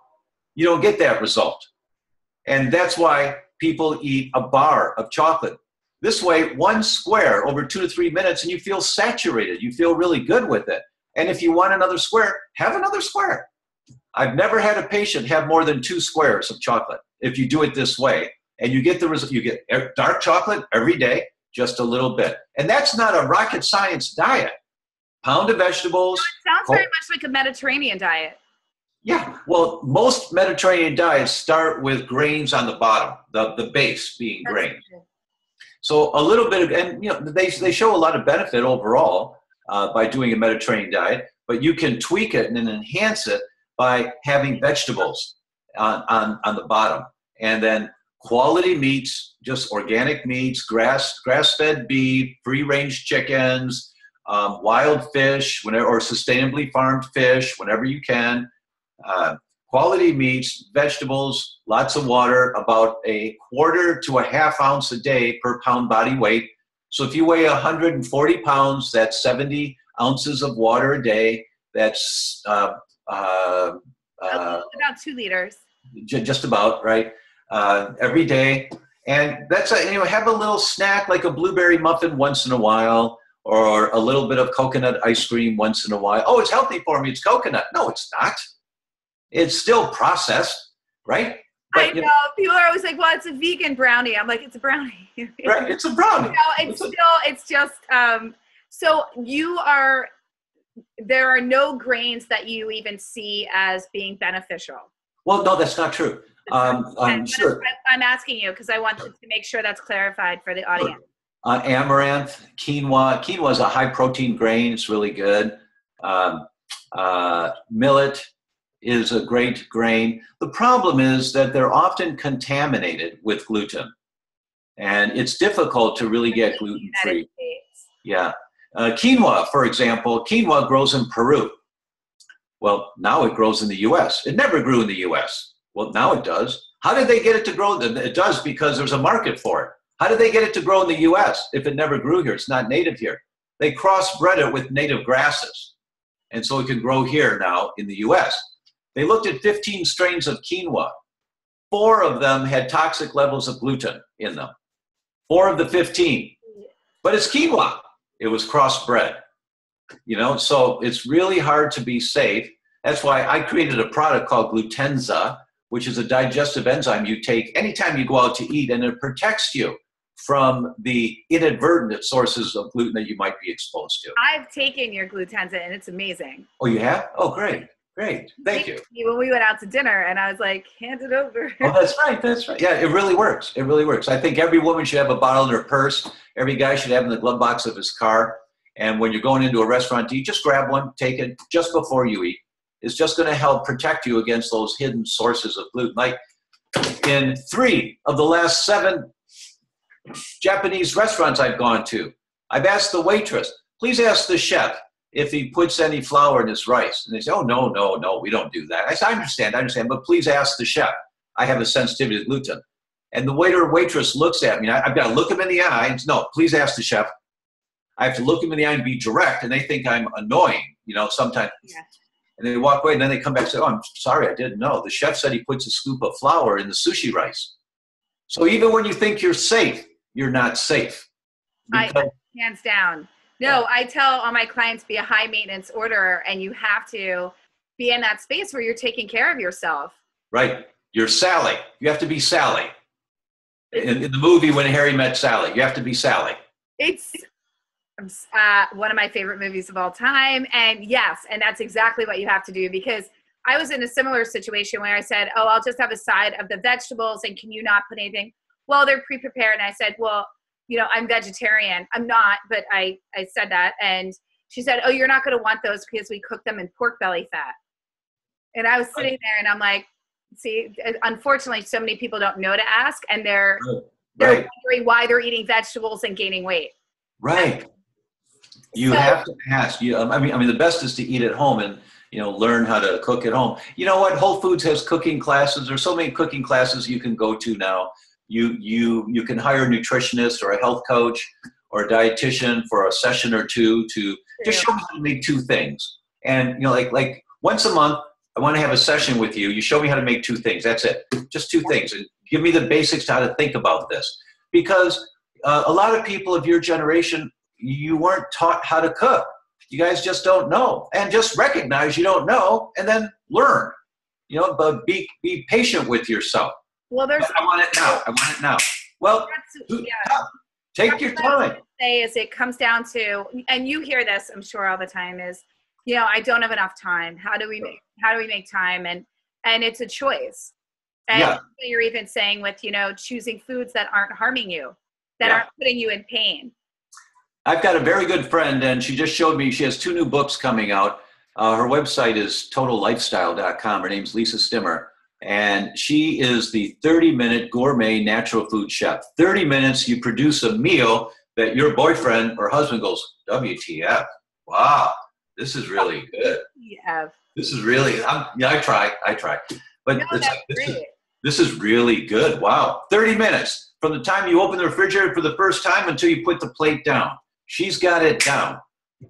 Speaker 2: you don't get that result. And that's why people eat a bar of chocolate. This way, 1 square over 2 to 3 minutes, and you feel saturated. You feel really good with it. And if you want another square, have another square. I've never had a patient have more than 2 squares of chocolate if you do it this way. And you get the result. You get dark chocolate every day, just a little bit. And that's not a rocket science diet. Pound of vegetables.
Speaker 1: No, it sounds very much like a Mediterranean diet.
Speaker 2: Yeah, well, most Mediterranean diets start with grains on the bottom, the base being grains. So a little bit of, and you know, they show a lot of benefit overall by doing a Mediterranean diet, but you can tweak it and then enhance it by having vegetables on the bottom. And then quality meats, just organic meats, grass-fed beef, free-range chickens, wild fish, or sustainably farmed fish, whenever you can. quality meats, vegetables, lots of water, about a quarter to a half ounce a day per pound body weight. So if you weigh 140 pounds, that's 70 ounces of water a day. That's
Speaker 1: About 2 liters.
Speaker 2: Just about, right? Every day. And that's, have a little snack like a blueberry muffin once in a while, or a little bit of coconut ice cream once in a while. Oh, it's healthy for me. It's coconut. No, it's not. It's still processed, right? But,
Speaker 1: I know. People are always like, well, it's a vegan brownie. I'm like, it's a brownie.
Speaker 2: Right, it's a brownie.
Speaker 1: It's just, so there are no grains that you even see as being beneficial.
Speaker 2: Well, no, that's not true. I'm sure.
Speaker 1: I'm asking you because I want to make sure that's clarified for the audience.
Speaker 2: Amaranth, quinoa. Quinoa is a high protein grain. It's really good. Millet is a great grain. The problem is that they're often contaminated with gluten. And it's difficult to really get gluten-free. Yeah. Quinoa, for example, quinoa grows in Peru. Well, now it grows in the U.S. It never grew in the U.S. Well, now it does. How did they get it to grow? It does because there's a market for it. How did they get it to grow in the U.S. if it never grew here? It's not native here. They crossbred it with native grasses. And so it can grow here now in the U.S. They looked at 15 strains of quinoa. 4 of them had toxic levels of gluten in them. 4 of the 15. But it's quinoa. It was crossbred. So it's really hard to be safe. That's why I created a product called Glutenza, which is a digestive enzyme you take anytime you go out to eat, and it protects you from the inadvertent sources of gluten that you might be exposed to.
Speaker 1: I've taken your Glutenza, and it's amazing.
Speaker 2: Oh, you have? Oh, great. Great. Thank you.
Speaker 1: When we went out to dinner, and I was like, hand it over.
Speaker 2: Oh, that's right. That's right. Yeah, it really works. It really works. I think every woman should have a bottle in her purse. Every guy should have it in the glove box of his car. And when you're going into a restaurant to eat, just grab one, take it just before you eat. It's just going to help protect you against those hidden sources of gluten. Like in 3 of the last 7 Japanese restaurants I've gone to, I've asked the waitress, please ask the chef if he puts any flour in his rice. And they say, oh, no, we don't do that. I say, I understand, but please ask the chef. I have a sensitivity to gluten. And the waiter or waitress looks at me. I've got to look him in the eye and say, no, please ask the chef. I have to look him in the eye and be direct, and they think I'm annoying, sometimes. Yeah. And they walk away, and then they come back and say, oh, I'm sorry, I didn't know. The chef said he puts a scoop of flour in the sushi rice. So even when you think you're safe, you're not safe.
Speaker 1: Hands down. No, I tell all my clients be a high maintenance orderer, and you have to be in that space where you're taking care of yourself.
Speaker 2: Right. You're Sally. You have to be Sally. In the movie When Harry Met Sally, you have to be Sally.
Speaker 1: It's one of my favorite movies of all time. And yes, and that's exactly what you have to do, because I was in a similar situation where I said, oh, I'll just have a side of the vegetables, and can you not put anything? Well, they're pre-prepared. And I said, well, I'm vegetarian. I'm not, but I said that. And she said, oh, you're not going to want those because we cook them in pork belly fat. And I was sitting there and I'm like, see, unfortunately, so many people don't know to ask, and they're wondering why they're eating vegetables and gaining weight.
Speaker 2: Right. You have to ask. I mean, the best is to eat at home and, learn how to cook at home. You know what? Whole Foods has cooking classes. There's so many cooking classes you can go to now. You can hire a nutritionist or a health coach or a dietitian for a session or two to just show me how to make 2 things. And, like once a month, I want to have a session with you. You show me how to make 2 things. That's it. Just 2 things. And give me the basics to how to think about this. Because a lot of people of your generation, you weren't taught how to cook. You guys just don't know. And just recognize you don't know and then learn. But be patient with yourself.
Speaker 1: Well,
Speaker 2: I want it now. Well, take your time.
Speaker 1: Say is it comes down to, and you hear this, I'm sure, all the time, is, I don't have enough time. How do we make time? And it's a choice. And you're even saying with, choosing foods that aren't harming you, that aren't putting you in pain.
Speaker 2: I've got a very good friend, and she just showed me, she has 2 new books coming out. Her website is totallifestyle.com. Her name's Lisa Stimmer. And she is the 30-minute gourmet natural food chef. 30 minutes, you produce a meal that your boyfriend or husband goes, WTF, wow. This is really good.
Speaker 1: Yeah.
Speaker 2: This is really, I try. But
Speaker 1: No,
Speaker 2: it's
Speaker 1: that's
Speaker 2: like,
Speaker 1: great.
Speaker 2: this is really good. Wow. 30 minutes from the time you open the refrigerator for the first time until you put the plate down. She's got it down.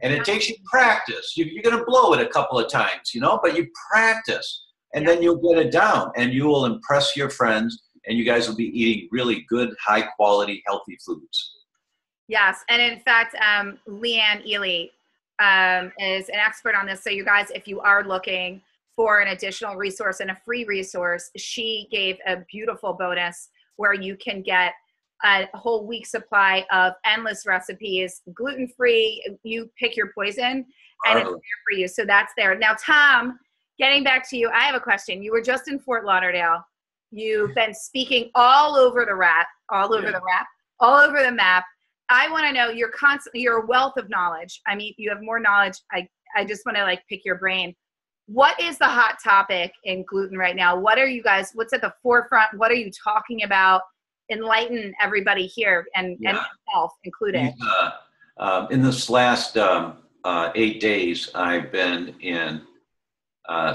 Speaker 2: And it takes you practice. You're going to blow it a couple of times, but you practice. And then you'll get it down. And you will impress your friends. And you guys will be eating really good, high-quality, healthy foods.
Speaker 1: Yes. And in fact, Leanne Ely is an expert on this. So you guys, if you are looking for an additional resource and a free resource, she gave a beautiful bonus where you can get a whole week supply of endless recipes, gluten-free. You pick your poison and it's there for you. So that's there. Now, Tom, getting back to you, I have a question. You were just in Fort Lauderdale. You've been speaking all over the map. I want to know, you're a wealth of knowledge. I mean, you have more knowledge. I just want to pick your brain. What is the hot topic in gluten right now? What's at the forefront? What are you talking about? Enlighten everybody here and myself included.
Speaker 2: In this last 8 days, I've been in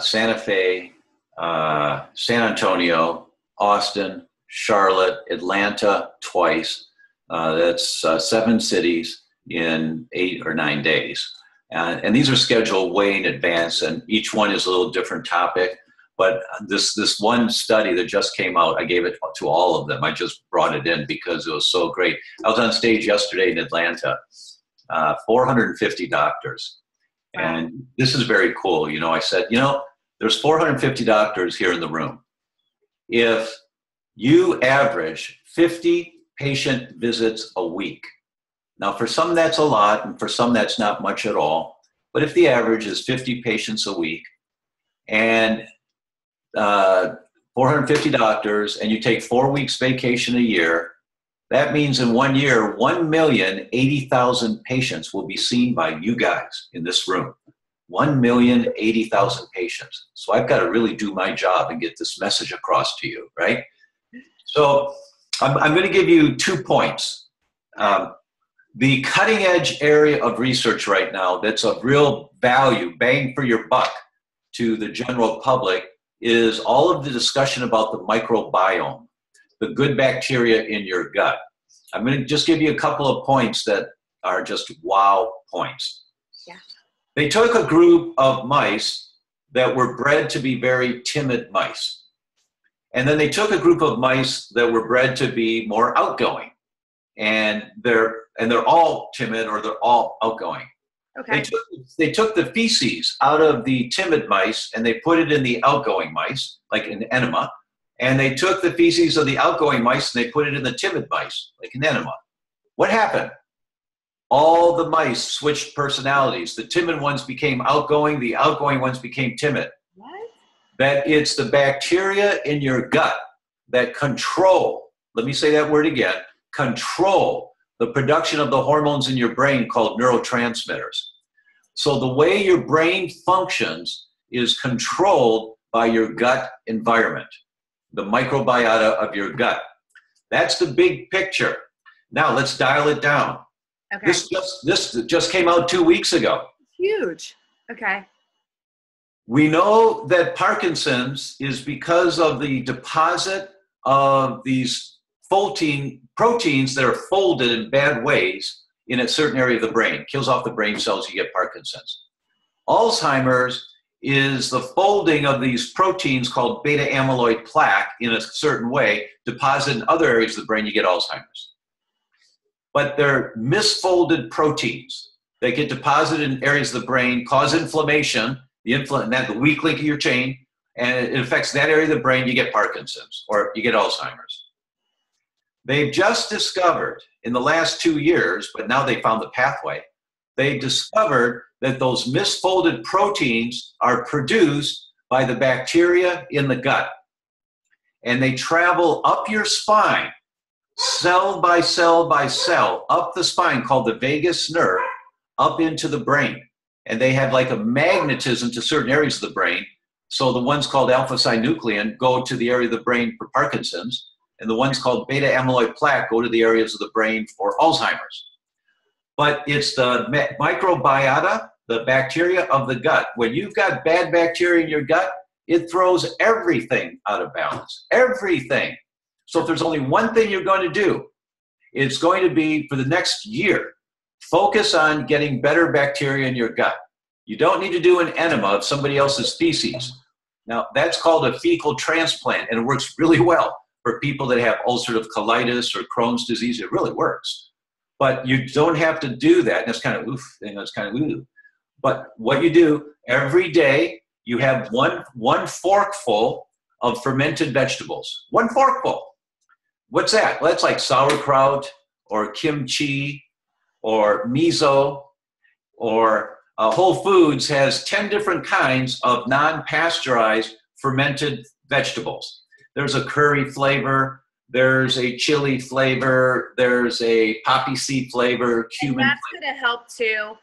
Speaker 2: Santa Fe, San Antonio, Austin, Charlotte, Atlanta twice. That's 7 cities in 8 or 9 days. And these are scheduled way in advance, and each one is a little different topic. But this one study that just came out, I gave it to all of them. I just brought it in because it was so great. I was on stage yesterday in Atlanta, 450 doctors. And this is very cool. I said, there's 450 doctors here in the room. If you average 50 patient visits a week, now for some that's a lot, and for some that's not much at all, but if the average is 50 patients a week, and 450 doctors, and you take 4 weeks vacation a year, that means in 1 year, 1,080,000 patients will be seen by you guys in this room. 1,080,000 patients. So I've got to really do my job and get this message across to you, right? So I'm going to give you 2 points. The cutting edge area of research right now that's of real value, bang for your buck to the general public, is all of the discussion about the microbiome, the good bacteria in your gut. I'm going to just give you a couple of points that are just wow points. Yeah. They took a group of mice that were bred to be very timid mice. And then they took a group of mice that were bred to be more outgoing. And they're all timid, or they're all outgoing. Okay. They took the feces out of the timid mice and they put it in the outgoing mice, like an enema. And they took the feces of the outgoing mice and they put it in the timid mice, like an enema. What happened? All the mice switched personalities. The timid ones became outgoing. The outgoing ones became timid. What? That it's the bacteria in your gut that control, let me say that word again, control the production of the hormones in your brain called neurotransmitters. So the way your brain functions is controlled by your gut environment, the microbiota of your gut. That's the big picture. Now let's dial it down. Okay. This just came out 2 weeks ago. Huge. Okay. We know that Parkinson's is because of the deposit of these proteins that are folded in bad ways in a certain area of the brain. Kills off the brain cells, you get Parkinson's. Alzheimer's is the folding of these proteins called beta amyloid plaque in a certain way, deposit in other areas of the brain, you get Alzheimer's. But they're misfolded proteins. They get deposited in areas of the brain, cause inflammation, the weak link of your chain, and it affects that area of the brain, you get Parkinson's, or you get Alzheimer's. They've just discovered in the last 2 years, but now they found the pathway, they discovered that those misfolded proteins are produced by the bacteria in the gut. And they travel up your spine, cell by cell by cell, up the spine, called the vagus nerve, up into the brain. And they have like a magnetism to certain areas of the brain. So the ones called alpha-synuclein go to the area of the brain for Parkinson's, and the ones called beta amyloid plaque go to the areas of the brain for Alzheimer's. But it's the microbiota, the bacteria of the gut. When you've got bad bacteria in your gut, it throws everything out of balance, everything. So if there's only one thing you're going to do, it's going to be for the next year, focus on getting better bacteria in your gut. You don't need to do an enema of somebody else's feces. Now, that's called a fecal transplant, and it works really well for people that have ulcerative colitis or Crohn's disease. It really works. But you don't have to do that. And it's kind of oof, and it's kind of ooh. But what you do every day, you have one forkful of fermented vegetables. One forkful. What's that? Well, that's like sauerkraut or kimchi or miso, or Whole Foods has 10 different kinds of non-pasteurized fermented vegetables. There's a curry flavor, there's a chili flavor, there's a poppy seed flavor, cumin.
Speaker 1: And that's going to help to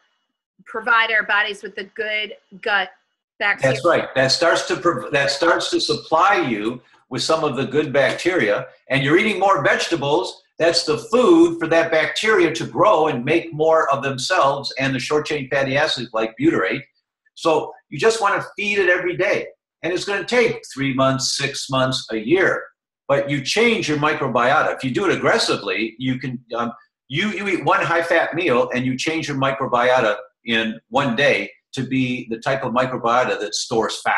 Speaker 1: provide our bodies with the good gut bacteria.
Speaker 2: That's right. That starts to supply you with some of the good bacteria, and you're eating more vegetables. That's the food for that bacteria to grow and make more of themselves and the short-chain fatty acids like butyrate. So you just want to feed it every day. And it's going to take 3 months, 6 months, a year. But you change your microbiota. If you do it aggressively, you can you eat one high-fat meal and you change your microbiota in one day to be the type of microbiota that stores fat.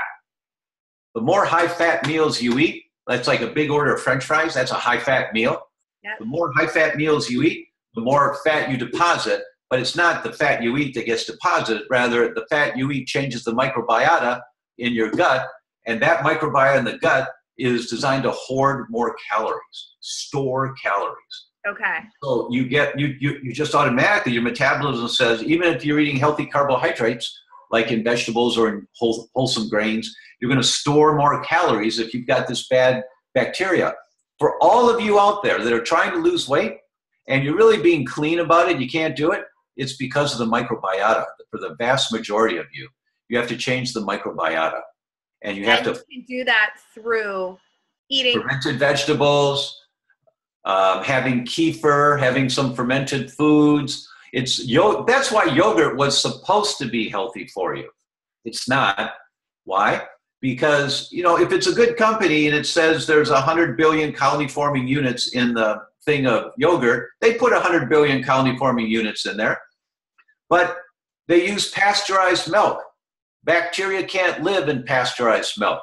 Speaker 2: The more high-fat meals you eat, that's like a big order of French fries, that's a high-fat meal.
Speaker 1: Yep.
Speaker 2: The more high-fat meals you eat, the more fat you deposit, but it's not the fat you eat that gets deposited. Rather, the fat you eat changes the microbiota in your gut, and that microbiota in the gut is designed to hoard more calories, store calories.
Speaker 1: Okay.
Speaker 2: So you just automatically, your metabolism says, even if you're eating healthy carbohydrates, like in vegetables or in wholesome grains, you're going to store more calories if you've got this bad bacteria. For all of you out there that are trying to lose weight and you're really being clean about it, you can't do it, it's because of the microbiota. For the vast majority of you, you have to change the microbiota. And you have to
Speaker 1: do that through eating
Speaker 2: fermented vegetables, having kefir, having some fermented foods. That's why yogurt was supposed to be healthy for you. It's not. Why? Because, if it's a good company and it says there's 100 billion colony-forming units in the thing of yogurt, they put 100 billion colony-forming units in there. But they use pasteurized milk. Bacteria can't live in pasteurized milk.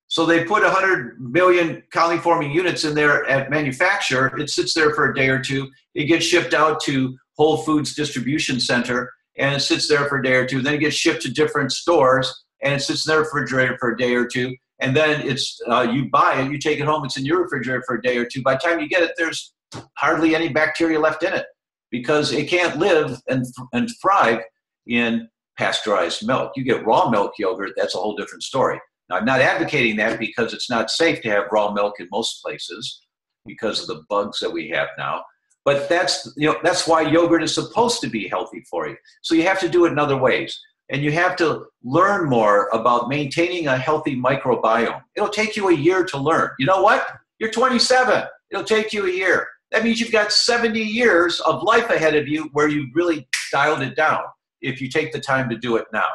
Speaker 2: So they put 100 million colony-forming units in there at manufacture. It sits there for a day or two. It gets shipped out to Whole Foods distribution center, and it sits there for a day or two. Then it gets shipped to different stores, and it sits in the refrigerator for a day or two. And then you buy it, you take it home, it's in your refrigerator for a day or two. By the time you get it, there's hardly any bacteria left in it because it can't live and thrive in pasteurized milk. You get raw milk yogurt, that's a whole different story. Now, I'm not advocating that because it's not safe to have raw milk in most places because of the bugs that we have now. But that's why yogurt is supposed to be healthy for you. So you have to do it in other ways. And you have to learn more about maintaining a healthy microbiome. It'll take you a year to learn. You know what? You're 27. It'll take you a year. That means you've got 70 years of life ahead of you where you've really dialed it down if you take the time to do it now.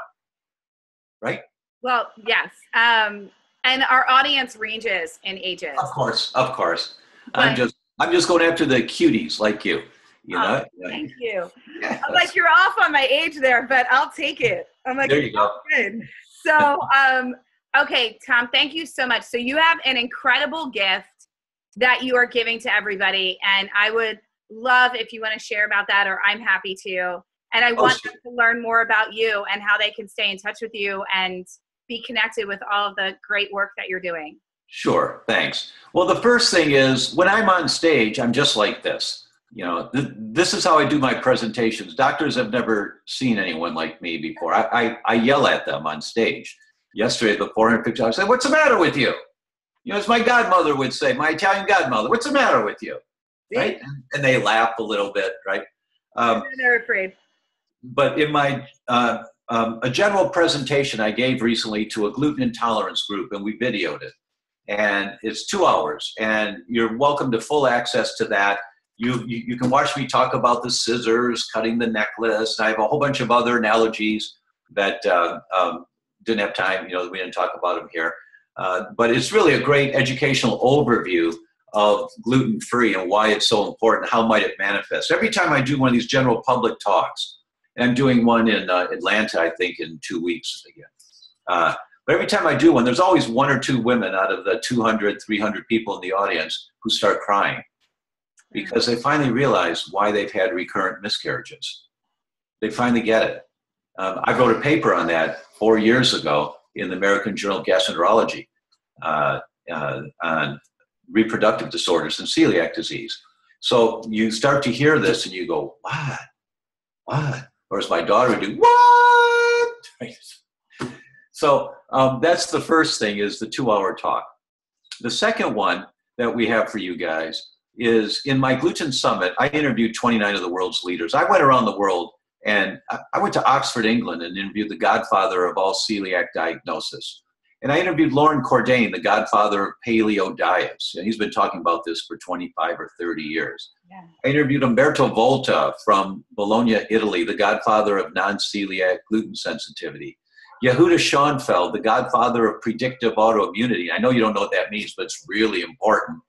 Speaker 2: Right?
Speaker 1: Well, yes. And our audience ranges in ages.
Speaker 2: Of course. But I'm just going after the cuties like you.
Speaker 1: Thank you. Yes. I'm like, you're off on my age there, but I'll take it. I'm like,
Speaker 2: there you go.
Speaker 1: Good. So, okay, Tom, thank you so much. So you have an incredible gift that you are giving to everybody. And I would love if you want to share about that, or I'm happy to. And I want them to learn more about you and how they can stay in touch with you and be connected with all of the great work that you're doing.
Speaker 2: Sure. Thanks. Well, the first thing is when I'm on stage, I'm just like this. This is how I do my presentations. Doctors have never seen anyone like me before. I yell at them on stage. Yesterday, before I picked up, I said, "What's the matter with you?" As my godmother would say, my Italian godmother, "What's the matter with you?" Right? And they laugh a little bit, right?
Speaker 1: They're afraid.
Speaker 2: But in my a general presentation I gave recently to a gluten intolerance group, and we videoed it. And it's 2 hours, and you're welcome to full access to that. You can watch me talk about the scissors, cutting the necklace. I have a whole bunch of other analogies that didn't have time. We didn't talk about them here. But it's really a great educational overview of gluten-free and why it's so important, how might it manifest. Every time I do one of these general public talks, and I'm doing one in Atlanta, I think, in 2 weeks again. But every time I do one, there's always one or two women out of the 200, 300 people in the audience who start crying because they finally realize why they've had recurrent miscarriages. They finally get it. I wrote a paper on that 4 years ago in the American Journal of Gastroenterology on reproductive disorders and celiac disease. So you start to hear this and you go, what? Or as my daughter would do, what? So that's the first thing, is the 2-hour talk. The second one that we have for you guys is in my Gluten Summit. I interviewed 29 of the world's leaders. I went around the world, and I went to Oxford, England, and interviewed the godfather of all celiac diagnosis. And I interviewed Lauren Cordain, the godfather of paleo diets. And he's been talking about this for 25 or 30 years. Yeah. I interviewed Umberto Volta from Bologna, Italy, the godfather of non-celiac gluten sensitivity. Yehuda Schoenfeld, the godfather of predictive autoimmunity. I know you don't know what that means, but it's really important,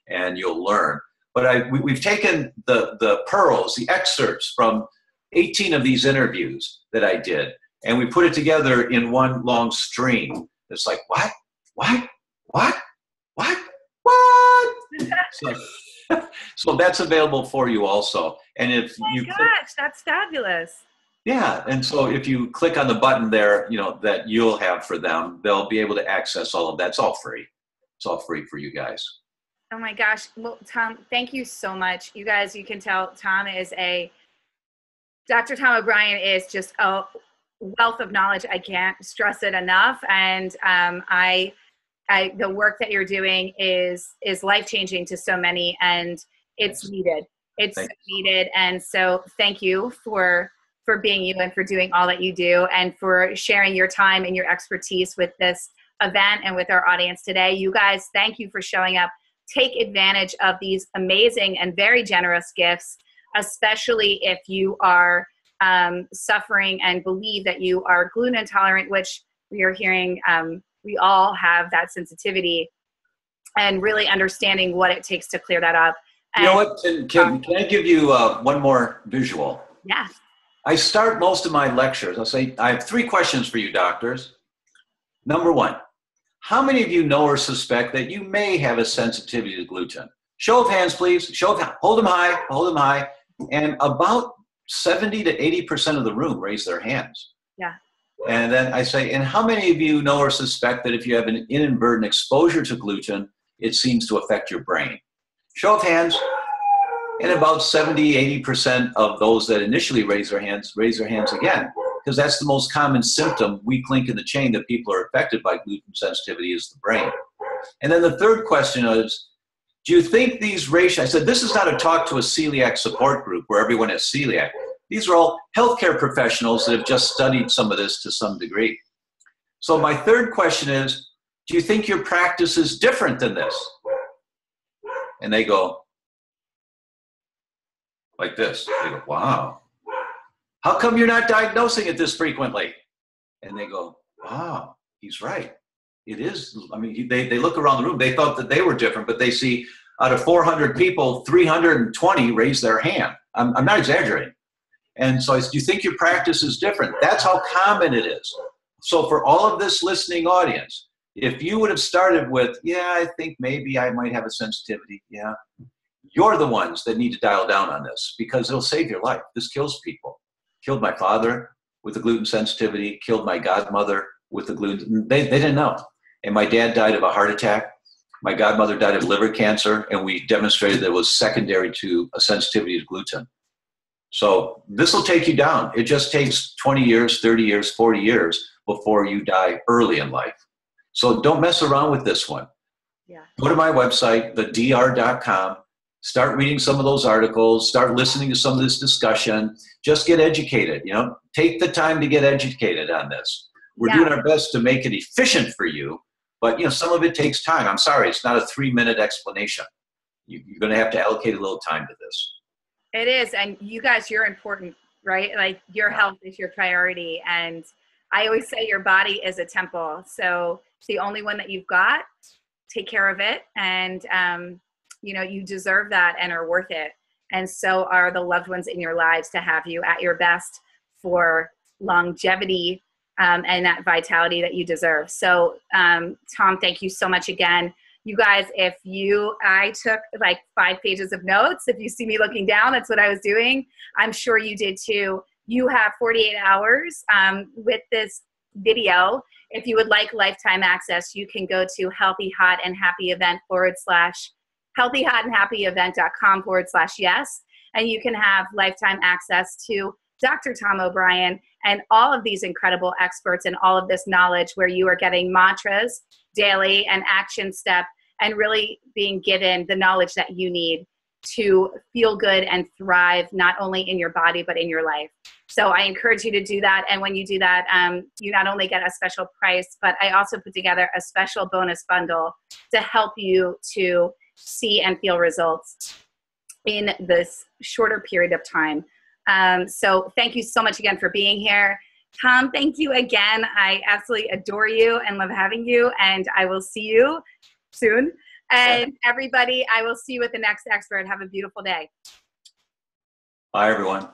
Speaker 2: and you'll learn. But we've taken the pearls, the excerpts from 18 of these interviews that I did, and we put it together in one long stream. It's like, what? So that's available for you also. And if
Speaker 1: that's fabulous.
Speaker 2: Yeah, and so if you click on the button there, that you'll have for them, they'll be able to access all of that. It's all free. It's all free for you guys.
Speaker 1: Oh my gosh. Well, Tom, thank you so much. You guys, you can tell Dr. Tom O'Brien is just a wealth of knowledge. I can't stress it enough. And the work that you're doing is life-changing to so many, and it's needed. It's needed. And so thank you for being you and for doing all that you do and for sharing your time and your expertise with this event and with our audience today. You guys, thank you for showing up. Take advantage of these amazing and very generous gifts, especially if you are suffering and believe that you are gluten intolerant, which we are hearing we all have that sensitivity, and really understanding what it takes to clear that up. And,
Speaker 2: you know what? Can I give you one more visual?
Speaker 1: Yeah.
Speaker 2: I start most of my lectures. I'll say, I have 3 questions for you, doctors. Number 1, how many of you know or suspect that you may have a sensitivity to gluten? Show of hands, please. Show of hands. Hold them high. Hold them high. And about 70 to 80% of the room raise their hands.
Speaker 1: Yeah.
Speaker 2: And then I say, and how many of you know or suspect that if you have an inadvertent exposure to gluten, it seems to affect your brain? Show of hands. And about 70, 80% of those that initially raise their hands again, because that's the most common symptom, weak link in the chain, that people are affected by gluten sensitivity, is the brain. And then the third question is, do you think these ratios, I said, this is not a talk to a celiac support group where everyone has celiac. These are all healthcare professionals that have just studied some of this to some degree. So my third question is, do you think your practice is different than this? And they go like this. They go, wow. How come you're not diagnosing it this frequently? And they go, wow, he's right. It is. I mean, they look around the room. They thought that they were different, but they see out of 400 people, 320 raise their hand. I'm not exaggerating. And so I said, do you think your practice is different? That's how common it is. So for all of this listening audience, if you would have started with, yeah, I think maybe I might have a sensitivity. Yeah. You're the ones that need to dial down on this, because it'll save your life. This kills people. Killed my father with the gluten sensitivity, killed my godmother with the gluten. They didn't know. And my dad died of a heart attack. My godmother died of liver cancer, and we demonstrated that it was secondary to a sensitivity to gluten. So this will take you down. It just takes 20 years, 30 years, 40 years before you die early in life. So don't mess around with this one.
Speaker 1: Yeah.
Speaker 2: Go to my website, thedr.com. Start reading some of those articles. Start listening to some of this discussion. Just get educated. Take the time to get educated on this. We're doing our best to make it efficient for you, but some of it takes time. I'm sorry, it's not a 3-minute explanation. You're going to have to allocate a little time to this.
Speaker 1: It is, and you guys, you're important, right? Like your health is your priority, and I always say your body is a temple. So it's the only one that you've got. Take care of it. And, you deserve that and are worth it. And so are the loved ones in your lives to have you at your best for longevity and that vitality that you deserve. So, Tom, thank you so much again. You guys, I took like 5 pages of notes. If you see me looking down, that's what I was doing. I'm sure you did too. You have 48 hours with this video. If you would like lifetime access, you can go to Healthy, Hot, and Happy Event healthyhotandhappyevent.com/yes. And you can have lifetime access to Dr. Tom O'Brien and all of these incredible experts and all of this knowledge where you are getting mantras daily and action step and really being given the knowledge that you need to feel good and thrive, not only in your body, but in your life. So I encourage you to do that. And when you do that, you not only get a special price, but I also put together a special bonus bundle to help you to see and feel results in this shorter period of time. So thank you so much again for being here. Tom, thank you again. I absolutely adore you and love having you, and I will see you soon. And everybody, I will see you with the next expert. Have a beautiful day.
Speaker 2: Bye, everyone.